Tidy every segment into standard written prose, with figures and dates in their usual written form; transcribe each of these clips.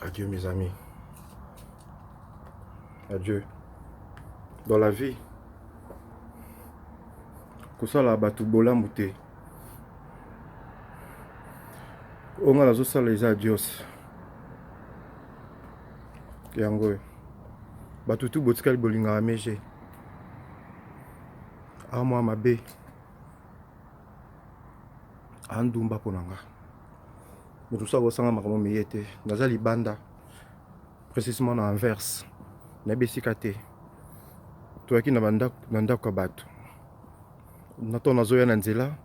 Adieu mes amis. Adieu. Dans la vie, kosala batu bolamu te. Onga nazosala eza adios. Yango. Batu tu botikali bolinga ameje. Amwa mabe. Andumba ponanga. Mutu sa bosanga makambo meyete. Naza libanda. Précisément na Anvers. Na besika te. Toyaki na ndako ya bato. Nato nazoya na nzela.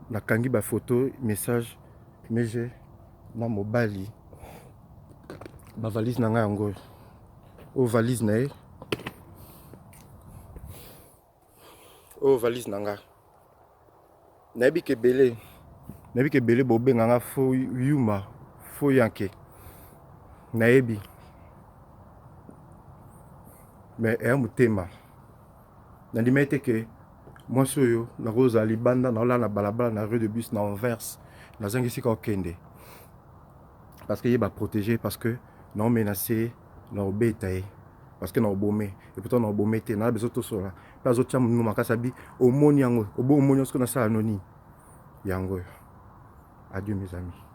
Nakangi ba photo, message, meje na mobali. Ba valise na nga yango. O valise na ye. O valise na nga. Nayebi ke bele bobenga nga fo yuma, fo yanke. Nayebi. Mais eya mutema. Nandima ete ke mwasi oyo nakoza libanda naola na balabala na rue de bus na Anvers. Nazangi sika okende. Parce que yeba protégé, parce que na menacé na obeta ye. Parce que na obomé. Et pourtant na obomé te na besoin to sola. Pas autre cham no makasabi omoni yango. Obo omoni osko na sa anonyme. Yango. Adieu mes amis.